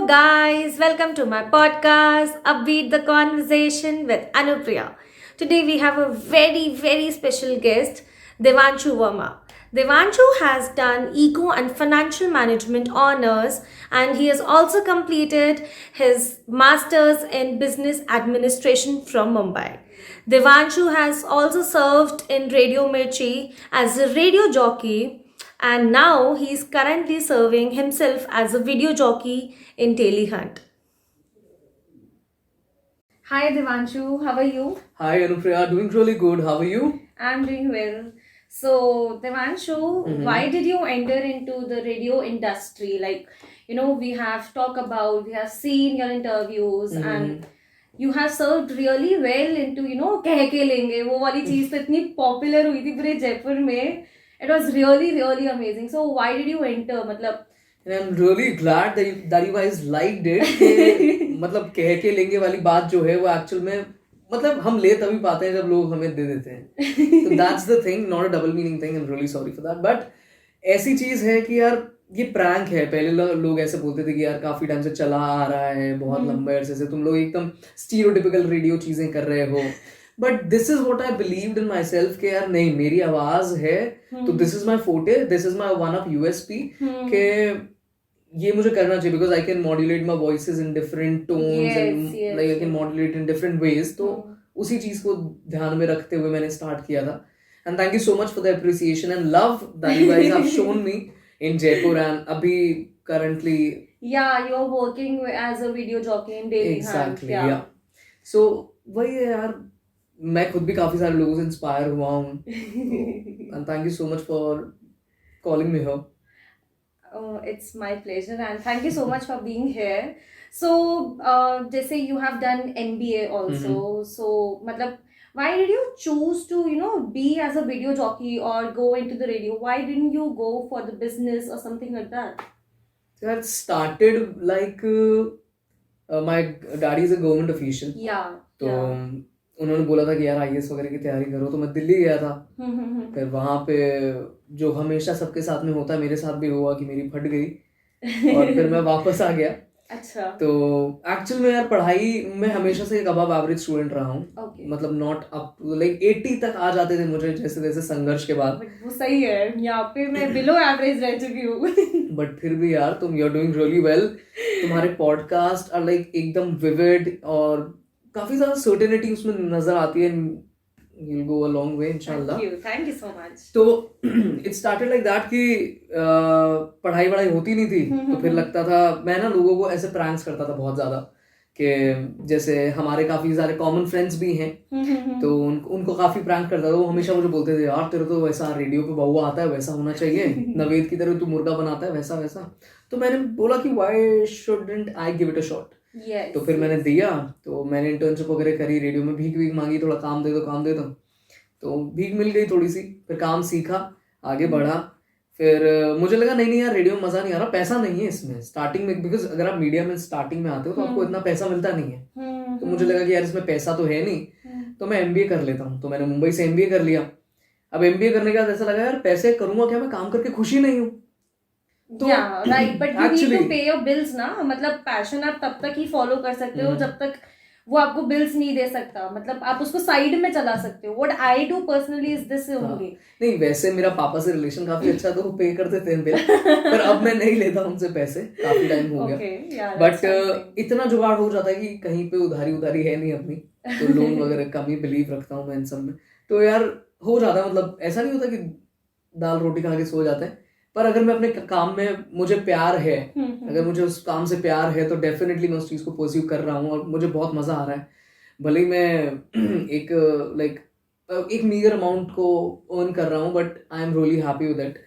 guys, welcome to my podcast, Upbeat the Conversation with Anupriya. Today, we have a very special guest, Devanshu Verma. Devanshu has done eco and financial management honors, and he has also completed his master's in business administration from Mumbai. Devanshu has also served in Radio Mirchi as a radio jockey, and now he is currently serving himself as a video jockey in Telehunt. Hi Devanshu, how are you? Hi Anupriya, doing really good. How are you? I'm doing well. So Devanshu, why did you enter into the radio industry? We have talked about, we have seen your interviews, and you have served really well into कह के लेंगे वो वाली चीज तो इतनी popular हुई थी पूरे जयपुर में. It was really amazing. So why did you enter? मतलब And I'm really glad that you guys liked it. कि मतलब कह के लेंगे वाली बात जो है वो एक्चुअल में मतलब हम ले तभी पाते हैं जब लोग हमें दे देते हैं. तो that's the thing, not a double meaning thing. I'm really sorry for that. But ऐसी चीज है कि यार ये प्रैंक है. पहले लोग ऐसे बोलते थे कि यार काफी टाइम से चला आ रहा है, बहुत लंबे अरसे से तुम लोग एकदम स्टीरियोटिपिकल रेडियो चीजें कर रहे हो. But this is what I believed in my self के यार नहीं मेरी आवाज है तो this is my forte, this is my one of USP के ये मुझे करना चाहिए because I can modulate my voices in different tones and like I can modulate in different ways. तो उसी चीज को ध्यान में रखते हुए मैंने स्टार्ट किया था. And thank you so much for the appreciation and love that you guys have shown me in Jaipur and अभी currently you're working as a video jockey in Delhi. Exactly, yeah. So वही है यार, मैं खुद भी काफी सारे लोगों से इंस्पायर हुआ हूँ. And thank you so much for calling me here. It's my pleasure and thank you so much for being here. So जैसे you have done MBA also, so मतलब why did you choose to be as a video jockey or go into the radio? Why didn't you go for the business or something like that? That started like my daddy is a government official. तो उन्होंने बोला था कि यार IAS वगैरह की तैयारी करो. तो मैं दिल्ली गया था. फिर वहां पे जो हमेशा सबके साथ में होता है मेरे साथ भी हुआ कि मेरी फट गई और फिर मैं वापस आ गया. अच्छा. तो एक्चुअल में यार पढ़ाई में हमेशा से एक अबव एवरेज स्टूडेंट रहा हूँ. मतलब नॉट अप लाइक 80 तक आ जाते थे मुझे जैसे जैसे संघर्ष के बाद. वो सही है, यहाँ पे मैं बिलो एवरेज रह चुकी हूँ. बट फिर भी यार तुम you are doing really well. तुम्हारे पॉडकास्ट आर लाइक एकदम विविड और काफी ज्यादा सर्टेनिटी उसमें नजर आती है. You'll go a long way इंशाल्लाह. Thank you so much. तो it started like that कि पढ़ाई वढ़ाई होती नहीं थी. तो फिर लगता था मैं ना लोगों को ऐसे प्रैंक्स करता था बहुत ज्यादा कि जैसे हमारे काफी सारे कॉमन फ्रेंड्स भी हैं तो उनको काफी प्रैंक करता था. वो हमेशा मुझे बोलते थे यार तेरे तो वैसा रेडियो पे बउआ आता है वैसा होना चाहिए, नवेद की तरह तू मुर्गा बनाता है वैसा वैसा. तो मैंने बोला कि why shouldn't I give it a shot. तो फिर मैंने दिया. तो मैंने इंटर्नशिप वगैरह करी, रेडियो में भीख मांगी, थोड़ा काम दे दो. तो भीख मिल गई थोड़ी सी. फिर काम सीखा, आगे बढ़ा. फिर मुझे लगा नहीं यार रेडियो में मजा नहीं आ रहा, पैसा नहीं है इसमें स्टार्टिंग में. बिकॉज अगर आप मीडिया में स्टार्टिंग में आते हो तो आपको इतना पैसा मिलता नहीं है. तो मुझे लगा कि यार इसमें पैसा तो है नहीं, तो मैं एमबीए कर लेता हूँ. तो मैंने मुंबई से एमबीए कर लिया. अब एमबीए करने के बाद ऐसा लगा यार पैसे करूंगा क्या, मैं काम करके खुशी नहीं हूँ. तो right, but you need to pay your bills ना. मतलब पैशन आप तब तक ही फॉलो कर सकते हो जब तक वो आपको बिल्स नहीं दे सकता. मतलब आप उसको साइड में चला सकते हो. What I do personally is this only. नहीं वैसे मेरा पापा से रिलेशन काफी अच्छा तो वो पे करते थे बिल. पर अब मैं नहीं लेता उनसे पैसे, काफी टाइम हो गया. बट इतना जुगाड़ हो जाता है कि कहीं पे उधारी है नहीं अपनी, तो लोन वगैरह कम ही बिलीव रखता हूँ मैं इन सब में. तो यार हो जाता है. मतलब ऐसा नहीं होता कि दाल रोटी खा के सो जाते हैं. पर अगर मैं अपने काम में मुझे प्यार है, अगर मुझे उस काम से प्यार है तो डेफिनेटली मैं उस चीज को परस्यू कर रहा हूँ और मुझे बहुत मजा आ रहा है. भले ही मैं एक मीगर अमाउंट को अर्न कर रहा हूँ but I am really happy with it.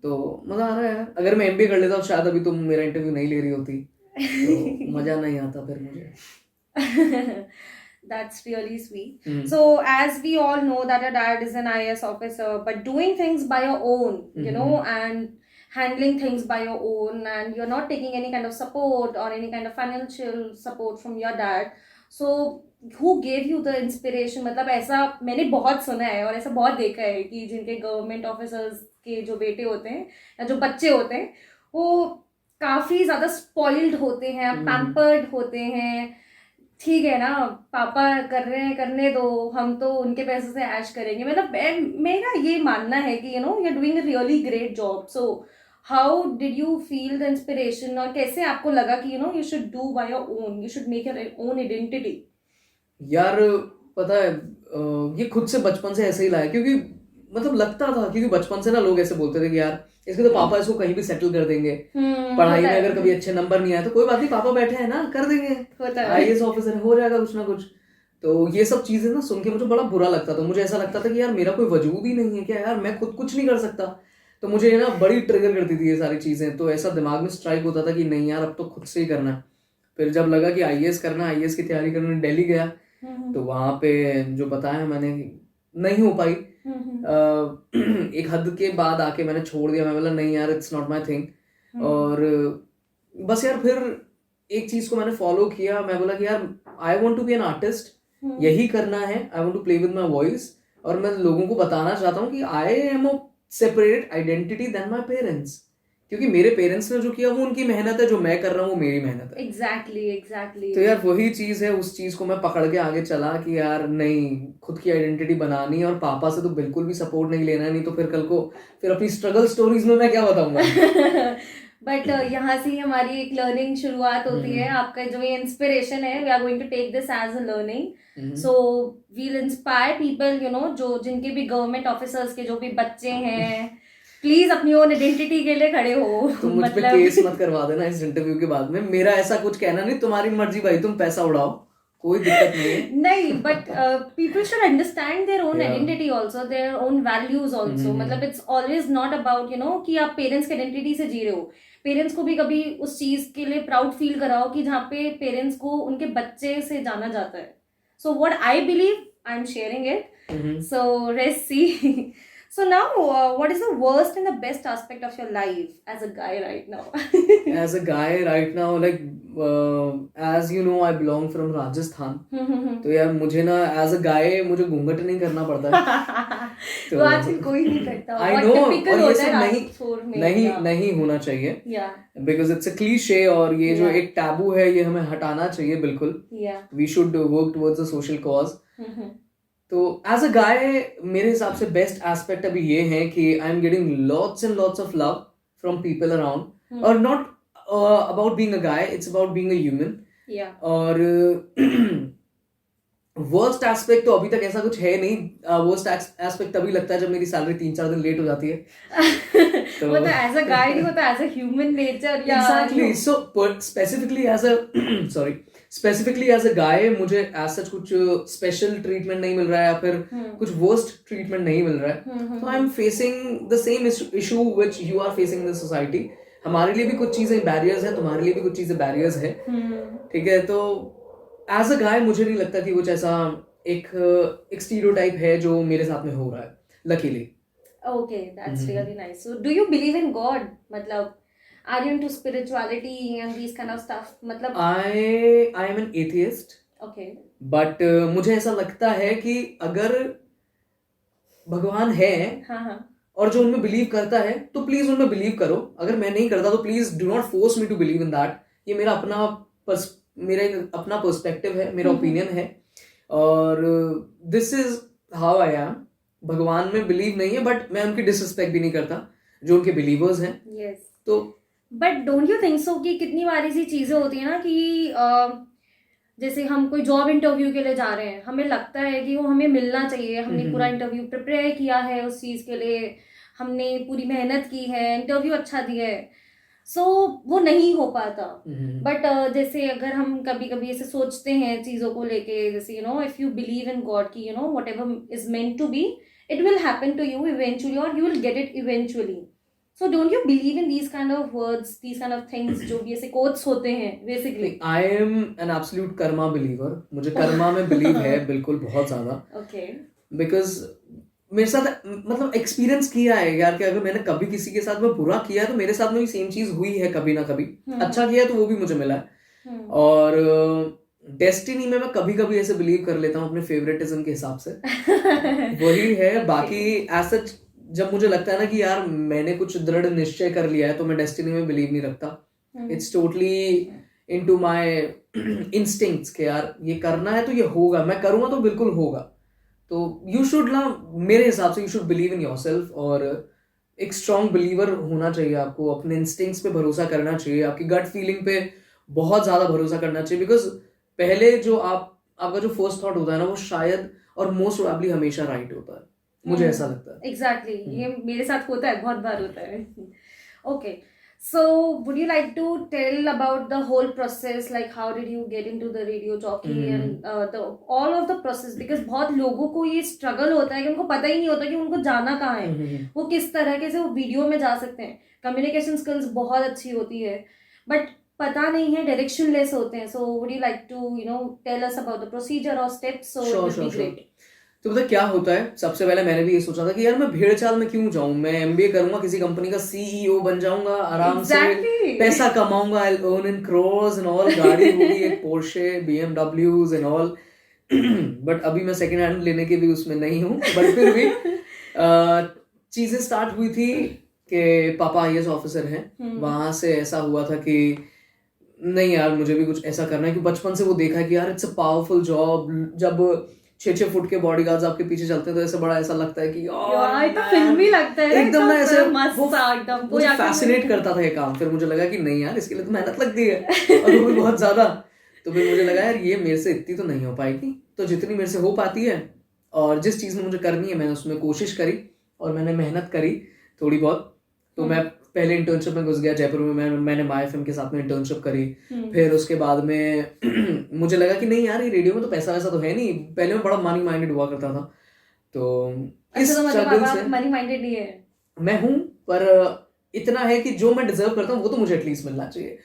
तो मजा आ रहा है यार. अगर मैं एमबीए कर लेता तो शायद अभी तुम मेरा इंटरव्यू नहीं ले रही होती, तो मजा नहीं आता फिर मुझे. That's really sweet. So as we all know that our dad is an IAS officer, but doing things by your own, and handling things by your own, and you're not taking any kind of support or any kind of financial support from your dad. So who gave you the inspiration? मतलब ऐसा मैंने बहुत सुना है और ऐसा बहुत देखा है कि जिनके गवर्नमेंट ऑफिसर्स के जो बेटे होते हैं या जो बच्चे होते हैं वो काफी ज्यादा स्पॉइल्ड होते हैं, पैम्पर्ड होते हैं। ठीक है ना, पापा कर रहे हैं, करने दो, हम तो उनके पैसे से ऐश करेंगे। मतलब मेरा ये मानना है कि you know you are doing a really great job. So how did you feel the inspiration, और कैसे आपको लगा कि you know you should do by your own, you should make your own identity? यार पता है ये खुद से बचपन से ऐसे ही लाया, क्योंकि मतलब लगता था, क्योंकि बचपन से ना लोग ऐसे बोलते थे कि यार इसके तो पापा इसको कहीं भी सेटल कर देंगे, पढ़ाई में अगर कभी अच्छे नंबर नहीं आए तो कोई बात नहीं, पापा बैठे हैं ना, कर देंगे, आईएएस ऑफिसर हो जाएगा कुछ ना कुछ। तो ये सब चीजें ना सुन के मुझे बड़ा बुरा लगता था। मुझे ऐसा लगता था कि यार मेरा कोई वजूद ही नहीं है क्या, यार मैं खुद कुछ नहीं कर सकता। तो मुझे ना बड़ी ट्रिगर करती थी ये सारी चीजें। तो ऐसा दिमाग में स्ट्राइक होता था कि नहीं यार अब तो खुद से ही करना है। फिर जब लगा कि आईएएस करना, आईएएस की तैयारी करने दिल्ली गया, तो वहां पे जो बताया मैंने नहीं हो पाई। एक हद के बाद आके मैंने छोड़ दिया। मैं बोला नहीं यार इट्स नॉट माय थिंग। और बस यार फिर एक चीज को मैंने फॉलो किया। मैं बोला कि यार I want to be an artist, यही करना है। I want to play with my voice, और मैं लोगों को बताना चाहता हूँ कि I am a separate identity than my parents. क्योंकि मेरे पेरेंट्स ने जो किया वो उनकी मेहनत है, जो मैं कर रहा हूँ वो मेरी मेहनत है। एग्जैक्टली। तो यार वही चीज है, उस चीज को मैं पकड़ के आगे चला कि यार नहीं, खुद की आइडेंटिटी बनानी, और पापा से तो बिल्कुल भी सपोर्ट नहीं लेना है, नहीं तो फिर कल को फिर अपनी स्ट्रगल स्टोरीज में मैं क्या बताऊंगा। बट यहाँ से ही हमारी एक लर्निंग शुरुआत होती है। आपका जो ये इंस्पिरेशन है, we are going to take this as a learning. So we'll inspire people, you know, जो जिनके भी गवर्नमेंट ऑफिसर्स के जो भी बच्चे हैं, प्लीज अपनी ओन आइडेंटिटी के लिए खड़े हो। तुम मुझ पे केस मत करवा देना इस इंटरव्यू के बाद में। मेरा ऐसा कुछ कहना नहीं, तुम्हारी मर्जी भाई, तुम पैसा उड़ाओ, कोई दिक्कत नहीं है। नहीं, but people should understand their own identity also, their own values also. मतलब it's always not about you know कि आप पेरेंट्स की आइडेंटिटी से जी रहे हो। पेरेंट्स को भी कभी उस चीज के लिए प्राउड फील कराओ कि जहाँ पे पेरेंट्स को उनके बच्चे से जाना जाता है। So what I believe, I am sharing it. So let's see. So now, what is the worst and the best aspect of your life as a guy right now? As a guy right now, like as you know, I belong from Rajasthan. तो यार मुझे ना as a guy मुझे घूंघट नहीं करना पड़ता है। तो आजकल कोई नहीं करता। I know, और ये सब नहीं होना चाहिए। Yeah. Because it's a cliche, और ये जो एक टैबू है ये हमें हटाना चाहिए बिल्कुल। Yeah. We should work towards a social cause. तो एज अ गाय मेरे हिसाब से बेस्ट एस्पेक्ट अभी ये है कि I am getting lots and lots of love from people around, और not about being a guy, it's about being a human. और वर्स्ट एस्पेक्ट तो अभी तक ऐसा कुछ है नहीं। वर्स्ट एस्पेक्ट तभी लगता है जब मेरी सैलरी 3-4 दिन लेट हो जाती है। तो वो तो एज अ गाय नहीं होता, as a human nature. Exactly. So specifically as a specifically as a guy मुझे एज सच कुछ स्पेशल ट्रीटमेंट नहीं मिल रहा है, या फिर कुछ वर्स्ट ट्रीटमेंट नहीं मिल रहा है। तो I am facing the same issue which you are facing in the society. हमारे लिए भी कुछ चीजें बैरियर्स है, तुम्हारे लिए भी कुछ चीजें बैरियर्स है। ठीक है, तो एज अ गाय मुझे नहीं लगता कि कुछ ऐसा एक स्टीरियोटाइप है जो मेरे साथ में हो रहा है, luckily. Okay, that's really nice. So, do you believe in God? मतलब, are you into spirituality and these kind of stuff? मतलब, I am an atheist. Okay. But मुझे ऐसा लगता है कि अगर भगवान है, और जो उनमें बिलीव करता है तो प्लीज उनमें बिलीव करो। अगर मैं नहीं करता तो please do not force me to believe in that. ये मेरा अपना पर्सपेक्टिव है, मेरा ओपिनियन है, और this is how I am. भगवान में बिलीव नहीं है, बट मैं उनकी डिसरिस्पेक्ट भी नहीं करता जो उनके बिलीवर्स हैं। Yes. तो but don't you think so कि कितनी बार ऐसी चीजें होती है ना कि जैसे हम कोई जॉब इंटरव्यू के लिए जा रहे हैं, हमें लगता है कि वो हमें मिलना चाहिए, हमने पूरा इंटरव्यू प्रिपेयर किया है उस चीज के लिए, हमने पूरी मेहनत की है, इंटरव्यू अच्छा दिया है, सो वो नहीं हो पाता। बट जैसे अगर हम कभी कभी ऐसे सोचते हैं चीजों को लेके, जैसे you know if you believe in God कि you know whatever is meant to be, it will happen to you eventually, or you will get it eventually. So don't you believe in these kind of words, these kind of things जो भी ऐसे quotes होते हैं basically? I am an absolute karma believer. मुझे कर्मा में believe है बिल्कुल, बहुत ज्यादा। Okay. Because मेरे साथ मतलब एक्सपीरियंस किया है यार कि अगर मैंने कभी किसी के साथ में बुरा किया तो मेरे साथ में भी सेम चीज हुई है कभी ना कभी। अच्छा किया तो वो भी मुझे मिला है। और डेस्टिनी में मैं कभी कभी ऐसे बिलीव कर लेता हूँ अपने फेवरेटिज्म के हिसाब से। वही है। बाकी ऐसा जब मुझे लगता है ना कि यार मैंने कुछ दृढ़ निश्चय कर लिया है तो मैं डेस्टिनी में बिलीव नहीं रखता। It's totally into my instincts कि यार ये करना है तो ये होगा, मैं करूँगा तो बिल्कुल होगा। तो यू शुड ना, मेरे हिसाब से you should believe in yourself, और एक स्ट्रॉन्ग बिलीवर होना चाहिए आपको, अपने इंस्टिंक्ट्स पे भरोसा करना चाहिए, आपकी गट फीलिंग पे बहुत ज़्यादा भरोसा करना चाहिए। बिकॉज पहले जो आपका जो फर्स्ट थॉट होता है ना, वो शायद और मोस्ट प्रोबेबली हमेशा राइट होता है, मुझे ऐसा लगता है। एग्जैक्टली, ये मेरे साथ होता है, बहुत बार होता है। Okay, so would you like to tell about the whole process, like how did you get into the radio jockey and the all of the process, because बहुत लोगों को ये struggle होता है कि उनको पता ही नहीं होता कि उनको जाना कहाँ है, वो किस तरीके से वो वीडियो में जा सकते हैं। कम्युनिकेशन स्किल्स बहुत अच्छी होती है बट पता नहीं है, डायरेक्शन लेस होते हैं। so would you like to tell us about the procedure or steps, so it would be great. तो पता क्या होता है, सबसे पहले मैंने भी ये सोचा था कि यार मैं भेड़ चाल में क्यों जाऊं, मैं एमबीए करूंगा, किसी कंपनी का सीईओ बन जाऊंगा, आराम से पैसा कमाऊंगा, I earn in crores and all, गाड़ी होगी एक Porsche, BMWs and all. But अभी मैं सेकंड हैंड लेने के भी उसमें नहीं हूँ, बट फिर भी चीजें स्टार्ट हुई थी कि पापा आईएएस ऑफिसर हैं, वहां से ऐसा हुआ था कि नहीं यार मुझे भी कुछ ऐसा करना है, कि बचपन से वो देखा है कि यार इट्स अ पावरफुल जॉब। जब 6-6 फुट के बॉडीगार्ड्स आपके पीछे चलते हैं तो ऐसा बड़ा ऐसा लगता है कि यार तो फिल्मी लगता है एकदम ना, ऐसे एकदम मुझे फैसिनेट करता था ये काम। फिर मुझे लगा कि नहीं यार इसके लिए तो मेहनत लगती है और वो भी बहुत ज्यादा। तो फिर मुझे लगा यार ये मेरे से इतनी तो नहीं हो पाएगी, तो जितनी मेरे से हो पाती है और जिस चीज में मुझे करनी है मैंने उसमें कोशिश करी और मैंने मेहनत करी थोड़ी बहुत। तो मैं पहले इंटर्नशिप में घुस गया जयपुर में, मैंने माय एफएम के साथ में इंटर्नशिप करी। फिर उसके बाद में मुझे लगा कि नहीं यार ये रेडियो में तो पैसा वैसा तो है नहीं। पहले मैं बड़ा मनी माइंडेड हुआ करता था, तो इस स्ट्रगल से मनी माइंडेड ही है मैं हूँ, पर इतना है कि जो मैं डिजर्व करता हूँ वो तो मुझे एटलीस्ट मिलना चाहिए।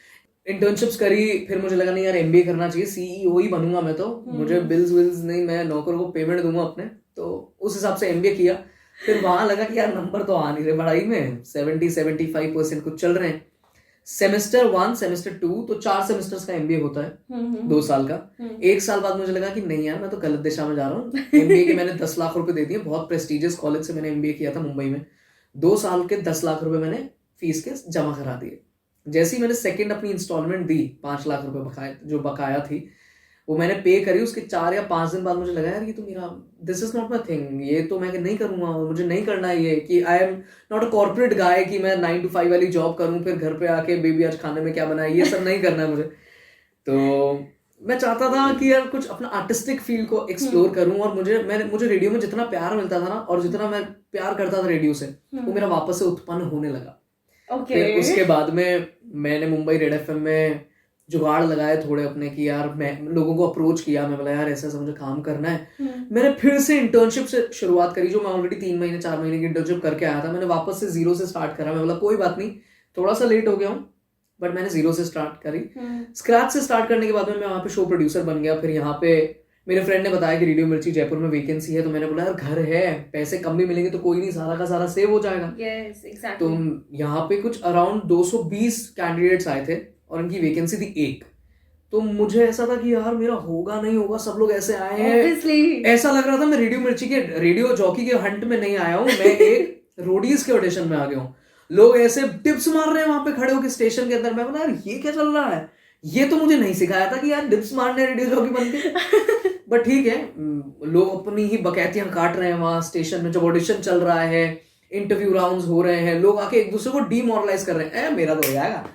इंटर्नशिप्स करी, फिर मुझे लगा नहीं यार एमबीए करना चाहिए, सीईओ ही बनूंगा मैं तो, मुझे बिल्स विल्स नहीं, मैं नौकरों को पेमेंट दूंगा अपने, तो उस हिसाब से एमबीए किया। फिर वहां लगा कि यार नंबर तो आ नहीं रहे पढ़ाई में, 70-75% कुछ चल रहे हैं। सेमेस्टर 1 सेमेस्टर 2 तो 4 सेमेस्टर्स का एमबीए होता है 2 साल का। 1 साल बाद मुझे लगा कि नहीं यार मैं तो गलत दिशा में जा रहा हूँ। एमबीए के मैंने 10 लाख रुपए दे दिए, बहुत प्रेस्टिजियस कॉलेज से मैंने एमबीए किया था मुंबई में। 2 साल के 10 लाख रुपए मैंने फीस के जमा करा दिए। जैसे ही मैंने सेकंड अपनी इंस्टॉलमेंट दी 5 लाख रुपए जो बकाया थी वो मैंने पे करी, उसके 4 या 5 दिन बाद मुझे लगा यार ये तो मेरा, this is not my thing, ये तो मैं नहीं करूंगा, मुझे नहीं करना है ये, कि I am not a corporate guy कि मैं 9 to 5 वाली जॉब करूं फिर घर पे आके बेबी आज खाने में क्या बनाए, ये सब नहीं करना है मुझे। तो मैं चाहता था कि यार कुछ अपना आर्टिस्टिक फील्ड को एक्सप्लोर करूं, और मुझे रेडियो में जितना प्यार मिलता था ना और जितना मैं प्यार करता था रेडियो से वो मेरा वापस से उत्पन्न होने लगा। फिर उसके बाद में मैंने मुंबई रेड एफएम में जुगाड़ लगाए थोड़े अपने, कि यार मैं लोगों को अप्रोच किया, मैं बोला यार ऐसा ऐसा मुझे काम करना है। मैंने फिर से इंटर्नशिप से शुरुआत करी, जो मैं ऑलरेडी 3 महीने 4 महीने की इंटर्नशिप करके आया था, मैंने वापस से जीरो से स्टार्ट करा। मैं बोला कोई बात नहीं, थोड़ा सा लेट हो गया हूँ बट मैंने जीरो से स्टार्ट करी। स्क्रैच से स्टार्ट करने के बाद में मैं वहाँ पे शो प्रोड्यूसर बन गया। फिर यहाँ पे मेरे फ्रेंड ने बताया कि रेडियो मिर्ची जयपुर में वैकेंसी है, तो मैंने बोला यार घर है, पैसे कम भी मिलेंगे तो कोई नहीं, सारा का सारा सेव हो जाएगा। exactly. तो यहाँ पे कुछ अराउंड 220 कैंडिडेट्स आए थे और उनकी वैकेंसी थी 1। तो मुझे ऐसा था कि यार मेरा होगा नहीं होगा, सब लोग ऐसे आए हैं, ऐसा लग रहा था मैं रेडियो मिर्ची के रेडियो जॉकी के हंट में नहीं आया हूँ, मैं एक रोडीज के ऑडिशन में आ गया हूँ। लोग ऐसे डिप्स मार रहे हैं वहां पे खड़े होकर स्टेशन के अंदर। मैं बोला यार ये क्या चल रहा है, ये तो मुझे नहीं सिखाया था कि यार डिप्स मारने रेडियो जॉकी बन के। बट ठीक है, लोग अपनी ही बकैतियां काट रहे हैं वहां स्टेशन में, जब ऑडिशन चल रहा है, इंटरव्यू राउंड्स हो रहे हैं, लोग आके एक दूसरे को डीमोरलाइज कर रहे हैं, मेरा तो हो जाएगा,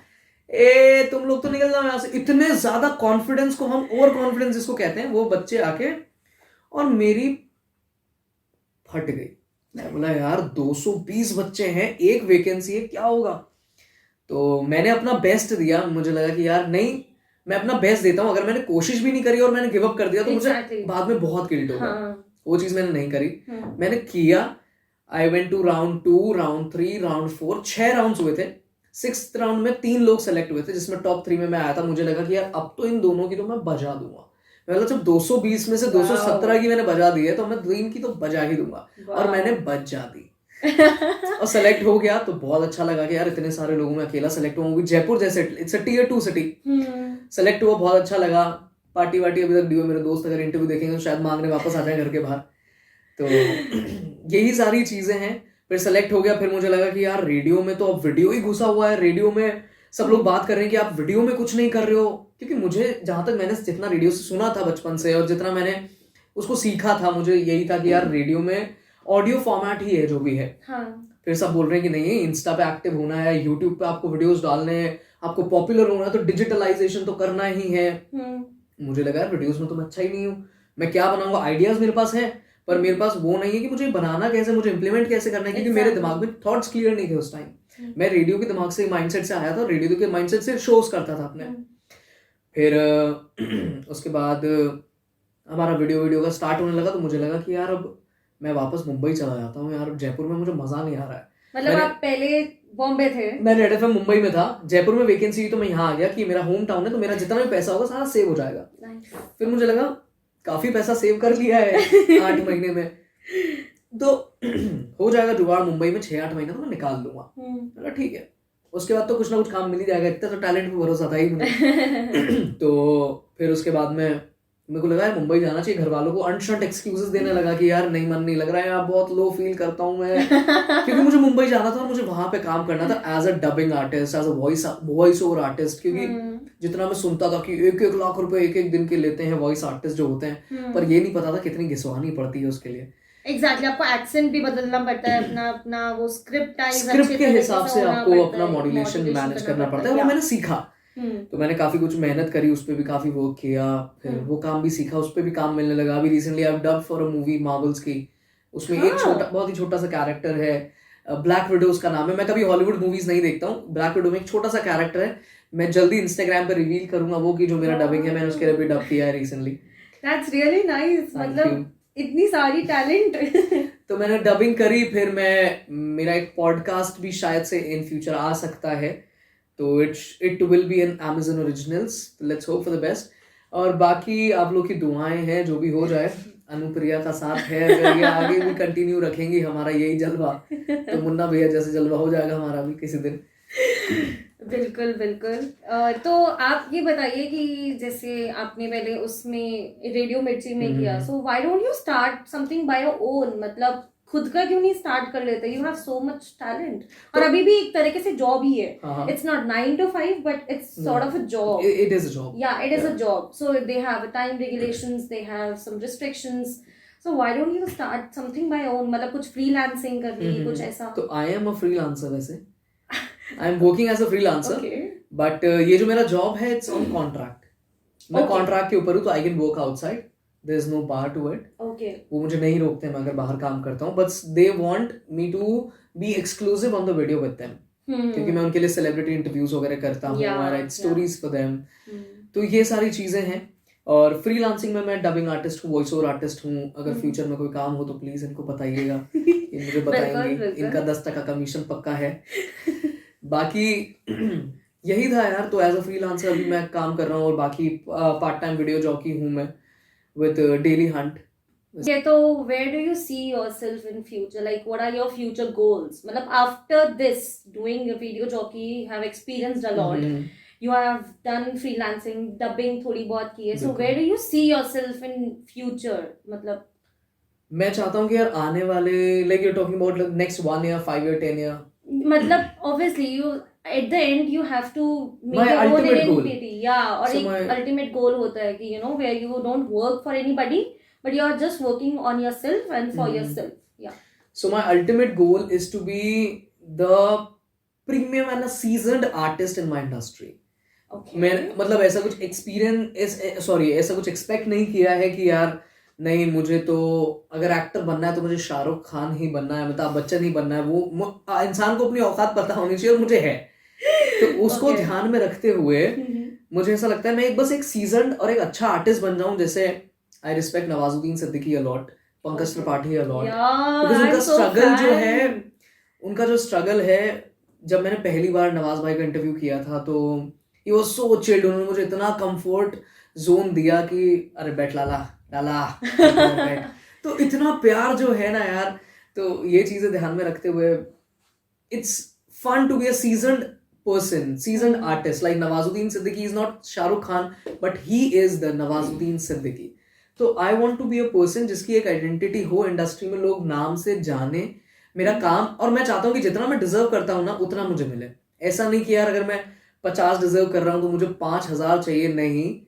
तुम लोग तो निकल जाओ यहाँ से। इतने ज्यादा कॉन्फिडेंस को हम ओवर कॉन्फिडेंस जिसको कहते हैं, वो बच्चे आके, और मेरी फट गई। मैं बोला यार 220 बच्चे हैं, एक वैकेंसी है, क्या होगा। तो मैंने अपना बेस्ट दिया, मुझे लगा कि यार नहीं मैं अपना बेस्ट देता हूँ, अगर मैंने कोशिश भी नहीं करी और मैंने गिव अप कर दिया तो मुझे बाद में बहुत गिल्ट होगा। वो चीज मैंने नहीं करी, मैंने किया। I went to round 2, round 3, round 4, 6 round हुए थे। 6th राउंड में 3 लोग सेलेक्ट हुए थे, जिसमें टॉप 3 में मैं आया था। मुझे लगा कि यार अब तो इन दोनों की तो मैं बजा दूंगा। मतलब जब 220 में से 217 की मैंने बजा दी है तो मैं 3 की तो बजा ही दूंगा, और मैंने बजा दी और सेलेक्ट हो गया। तो बहुत अच्छा लगा कि यार इतने सारे लोगों में अकेला सेलेक्ट हुआ, जयपुर जैसे it's a Tier 2 city, select हुआ, बहुत अच्छा लगा। पार्टी वार्टी अभी तक डी, मेरे दोस्त अगर इंटरव्यू देखेंगे तो शायद मांगने वापस आ जाए घर के बाहर। तो यही सारी चीजें हैं। फिर सेलेक्ट हो गया, फिर मुझे लगा कि यार रेडियो में तो अब वीडियो ही घुसा हुआ है, रेडियो में सब लोग बात कर रहे हैं कि आप वीडियो में कुछ नहीं कर रहे हो, क्योंकि मुझे जहां तक मैंने जितना रेडियो से सुना था बचपन से और जितना मैंने उसको सीखा था, मुझे यही था कि यार रेडियो में ऑडियो फॉर्मेट ही है जो भी है। हाँ. फिर सब बोल रहे हैं कि नहीं, इंस्टा पे एक्टिव होना है, यूट्यूब पे आपको वीडियोस डालने हैं, आपको पॉपुलर होना है तो डिजिटलाइजेशन तो करना ही है। मुझे लगा यार वीडियोस में तो मैं अच्छा ही नहीं हूँ, मैं क्या बनाऊंगा, आइडियाज मेरे पास है पर मेरे पास वो नहीं है कि मुझे बनाना कैसे, मुझे इंप्लीमेंट कैसे करना है, क्योंकि मेरे दिमाग में थॉट्स क्लियर नहीं थे उस टाइम। मैं रेडियो के दिमाग से, माइंडसेट से आया था, रेडियो के माइंडसेट से शोज करता था अपने। फिर उसके बाद हमारा वीडियो का स्टार्ट होने लगा तो मुझे लगा कि यार अब मैं वापस मुंबई चला जाता हूँ यार, जयपुर में मुझे मजा नहीं आ रहा है। मतलब आप पहले बॉम्बे थे? मैं रेड एफएम मुंबई में था, जयपुर में वैकेंसी तो मैं यहाँ आ गया कि मेरा होम टाउन है तो मेरा जितना भी पैसा होगा सारा सेव हो जाएगा। फिर मुझे लगा काफी पैसा सेव कर लिया है 8 महीने में, तो हो जाएगा जुगाड़, मुंबई में 6-8 महीने तो मैं निकाल लूंगा। ठीक है, उसके बाद तो कुछ ना कुछ काम मिल ही जाएगा, इतना तो टैलेंट पे भरोसा था ही मुझे। तो फिर उसके बाद में मेरे को लगा है मुंबई जाना चाहिए, घर वालों को अनशंट एक्सक्यूजेस देने लगा कि यार नहीं, मन नहीं लग रहा है, यार बहुत लो फील करता हूँ मैं, क्योंकि मुझे मुंबई जाना था और मुझे वहां पे काम करना था as a dubbing artist, as a voice over artist. क्योंकि जितना मैं सुनता था कि 1-1 लाख रुपए एक दिन के लेते हैं वॉइस आर्टिस्ट जो होते हैं, पर ये नहीं पता था कितनी घिसवानी पड़ती है उसके लिए। एग्जैक्टली, आपको एक्सेंट भी बदलना पड़ता है, अपना वो स्क्रिप्ट के हिसाब से आपको अपना मॉड्यूलेशन मैनेज करना पड़ता है, वो मैंने सीखा। तो मैंने काफी कुछ मेहनत करी, उस पर भी काफी वर्क किया, फिर वो काम भी सीखा, उस पर भी काम मिलने लगा। अभी recently I have dubbed for a movie Marvels की, उसमें एक बहुत ही छोटा सा कैरेक्टर है, ब्लैक विडो उसका नाम है। मैं कभी हॉलीवुड मूवीज नहीं देखता हूँ, ब्लैक विडो में एक छोटा सा कैरेक्टर है, मैं जल्दी इंस्टाग्राम पे रिवील करूंगा वो कि जो मेरा डबिंग है, मैंने उसके लिए भी डब किया है रिसेंटली। दैट्स रियली नाइस, मतलब इतनी सारी टैलेंट। तो मैंने डबिंग करी, फिर मेरा एक पॉडकास्ट भी शायद से इन फ्यूचर आ सकता है, तो it will be an Amazon originals, let's hope for the best. और बाकी आप लोग की दुआएं हैं, जो भी हो जाए, अनुप्रिया का साथ है, अगर ये आगे भी कंटिन्यू रखेंगे हमारा यही जलवा, तो मुन्ना भैया जैसे जलवा हो जाएगा हमारा भी किसी दिन। बिल्कुल बिल्कुल। तो आप ये बताइए कि जैसे आपने पहले उसमें रेडियो मिर्ची में किया, so why don't you start something by your own, मतलब खुद का क्यों नहीं स्टार्ट कर लेते? You have so much talent, और अभी भी एक तरीके से जॉब ही है, it's not 9 to 5 but it's sort of a job. It is a job, या it is a job, so they have time regulations, they have some restrictions, so why don't you start something by own, मतलब कुछ freelancing कर ली, कुछ ऐसा? तो I am a freelancer, वैसे I am working as a freelancer, but ये जो मेरा जॉब है इट्स ऑन कॉन्ट्रैक्ट, मैं कॉन्ट्रैक्ट के ऊपर हूँ, तो I can work outside, there is no bar to it. वो मुझे नहीं रोकते मैं अगर बाहर काम करता हूँ, but they want me to be exclusive on the video with them, क्योंकि मैं उनके लिए सेलिब्रिटी इंटरव्यूज वगैरह करता हूँ, I write stories for them, तो ये सारी चीजें हैं। और फ्रीलांसिंग में मैं डबिंग आर्टिस्ट हूँ, वॉइस ओवर आर्टिस्ट हूँ। अगर फ्यूचर में कोई काम हो तो प्लीज इनको बताइएगा, ये मुझे बताएंगे, इनका 10% कमीशन पक्का है। बाकी यही था यार, तो एज अ फ्रीलांसर अभी मैं काम कर रहा हूँ, और बाकी पार्ट टाइम वीडियो जॉकी हूँ मैं with Daily Hunt. Okay, so where do you see yourself in future? Like, what are your future goals? मतलब after this, doing a video jockey, have experienced a lot. You have done freelancing, dubbing थोड़ी बहुत की है. So where do you see yourself in future? मतलब मैं चाहता हूँ कि यार आने वाले, like you're talking about like next 1 year, 5 year, 10 year. मतलब obviously you at the end you have to make my your own identity. Yeah, और एक ultimate goal होता है कि you know where you don't work for anybody but you are just working on yourself and for yourself. Yeah. So my ultimate goal is to be the premium and a seasoned artist in my industry. Okay. मैं मतलब ऐसा कुछ ऐसा कुछ expect नहीं किया है कि यार नहीं मुझे तो अगर एक्टर बनना है तो मुझे शाहरुख खान ही बनना है, अमिताभ बच्चन ही बनना है। वो इंसान को अपनी औकात पता होनी चाहिए, और मुझे है, तो उसको ध्यान में रखते हुए मुझे ऐसा लगता है मैं बस एक सीजन्ड और एक अच्छा आर्टिस्ट बन जाऊं। जैसे I respect Nawazuddin Siddiqui a lot, Pankaj Tripathi a lot, because उनका स्ट्रगल जो है, उनका जो स्ट्रगल है, जब मैंने पहली बार नवाज भाई का इंटरव्यू किया था तो ही वाज सो चिल्ड, उन्होंने मुझे इतना कंफर्ट जोन दिया कि अरे बैठ लाला तो इतना प्यार जो है ना यार, तो ये चीजें ध्यान में रखते हुए it's fun to be a seasoned person, seasoned artist like Nawazuddin Siddiqui is not Shah Rukh Khan, but he is the Nawazuddin Siddiqui. तो I want to be a person जिसकी एक आइडेंटिटी हो इंडस्ट्री में, लोग नाम से जाने मेरा काम, और मैं चाहता हूँ कि जितना मैं डिजर्व करता हूँ ना उतना मुझे मिले। ऐसा नहीं कि यार अगर मैं 50 डिजर्व कर रहा हूँ तो मुझे 5,000 चाहिए, नहीं,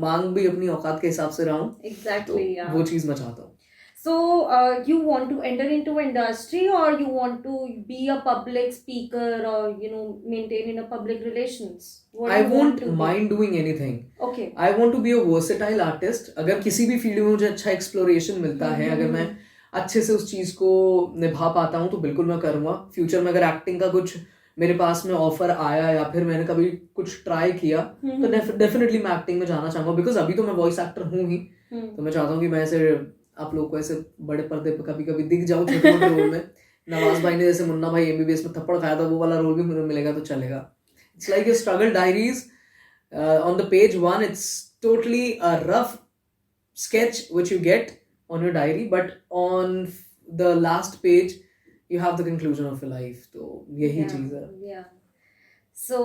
मांग भी अपनी औकात के हिसाब से रहा हूँ, Exactly, तो yeah. वो चीज मैं चाहता हूँ. So, you want to enter into industry, or you want to be a public speaker, or maintain in a public relations? What I do you want won't to do? mind doing anything. Okay. I want to be a versatile artist. अगर किसी भी field में मुझे अच्छा exploration मिलता है, अगर मैं अच्छे से उस चीज को निभा पाता हूँ तो बिल्कुल मैं करूँगा. फ्यूचर में अगर एक्टिंग का कुछ मेरे पास में ऑफर आया या फिर मैंने कभी कुछ ट्राई किया तो डेफिनेटली मैं एक्टिंग में जाना चाहूंगा, बिकॉज अभी तो मैं वॉइस एक्टर हूँ ही. तो मैं चाहता हूँ कि मैं ऐसे आप लोग को ऐसे बड़े पर्दे पर कभी कभी दिख जाऊँ छोटे मोटे रोल में. नवाज भाई ने जैसे मुन्ना भाई MBBS में थप्पड़ खाया था, वो वाला रोल भी मुझे मिलेगा तो चलेगा. It's like a struggle diaries. On the page 1 it's totally a rough sketch which you get on your diary, but on the last page you have the conclusion of your life. तो यही चीज है. Yeah. So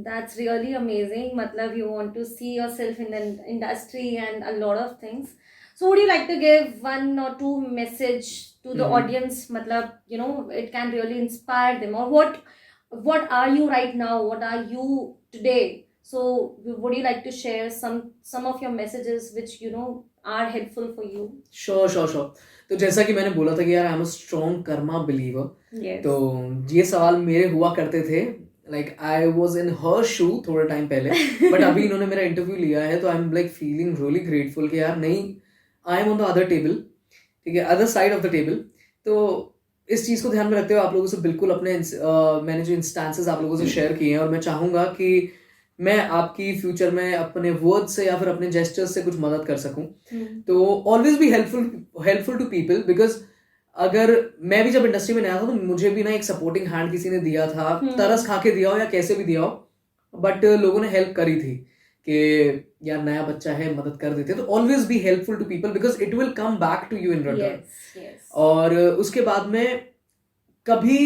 that's really amazing. Matlab, you want to see yourself in the industry and a lot of things. So would you like to give one or two message to the audience? Matlab, it can really inspire them. Or what are you right now? What are you today? So would you like to share some of your messages which are helpful for you? Sure. तो जैसा कि मैंने बोला था कि यार आई am a strong Karma believer. Yes. तो ये सवाल मेरे हुआ करते थे, लाइक आई वाज इन हर शू थोड़े टाइम पहले, बट अभी इन्होंने मेरा इंटरव्यू लिया है तो I am like feeling really grateful कि यार नहीं, I am on the other table, ठीक है, other side of the table. तो इस चीज़ को ध्यान में रखते हुए आप लोगों से बिल्कुल अपने मैंने जो इंस्टांसेस आप लोगों से शेयर किए हैं, और मैं चाहूँगा कि मैं आपकी फ्यूचर में अपने वर्ड से या फिर अपने जेस्चर्स से कुछ मदद कर सकूं. तो always be helpful to people, because अगर मैं भी जब इंडस्ट्री में नया था तो मुझे भी ना एक सपोर्टिंग हैंड किसी ने दिया था, तरस खा के दिया हो या कैसे भी दिया हो, बट लोगों ने हेल्प करी थी कि यार नया बच्चा है, मदद कर देते. तो always be helpful to people because it will come back to you in return. और उसके बाद में कभी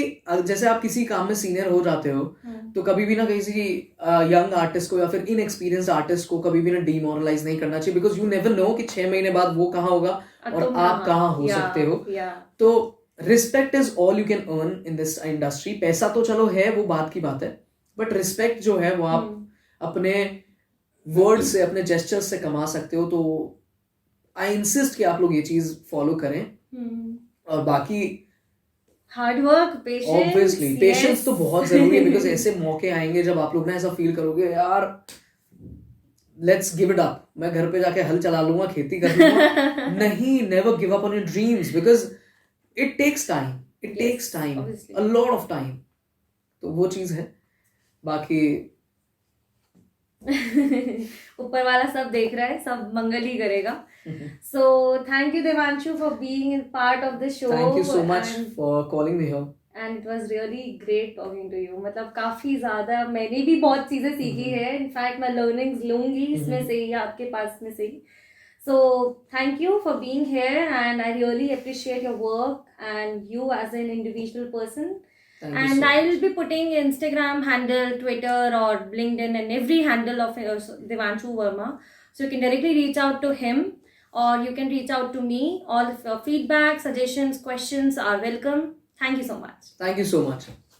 जैसे आप किसी काम में सीनियर हो जाते हो तो कभी भी ना किसी यंग आर्टिस्ट को या फिर इनएक्सपीरियंस्ड आर्टिस्ट को कभी भी ना डीमोरलाइज नहीं करना चाहिए, बिकॉज यू नेवर नो कि 6 महीने बाद वो कहाँ होगा और आप कहाँ हो सकते हो. तो respect is all you can earn in this industry. पैसा तो चलो है, वो बात की बात है, बट रिस्पेक्ट जो है वो आप अपने वर्ड से, अपने जेस्चर्स से कमा सकते हो. तो आई इंसिस्ट कि आप लोग ये चीज फॉलो करें. और बाकी hard work, patience, obviously patience तो बहुत जरूरी है, बिकॉज ऐसे मौके आएंगे जब आप लोग ना ऐसा फील करोगे यार लेट्स गिव इट अप, मैं घर पे जाके हल चला लूंगा, खेती कर लूंगा. नहीं, never give up on your dreams because it takes time, a lot of time. तो वो चीज है. बाकी ऊपर वाला सब देख रहा है, सब मंगल ही करेगा. So thank you Devanshu for being in part of the show. Thank you so much for calling me here. And it was really great talking to you. मतलब काफी ज्यादा मैंने भी बहुत चीजें सीखी है. इनफैक्ट मैं लर्निंग्स लूंगी इसमें से ही, आपके पास में से ही. So thank you for being here and I really appreciate your work and you as an individual person. And I will be putting Instagram handle, Twitter or LinkedIn and every handle of Devanshu Verma. So you can directly reach out to him or you can reach out to me. All of your feedback, suggestions, questions are welcome. Thank you so much. Thank you so much.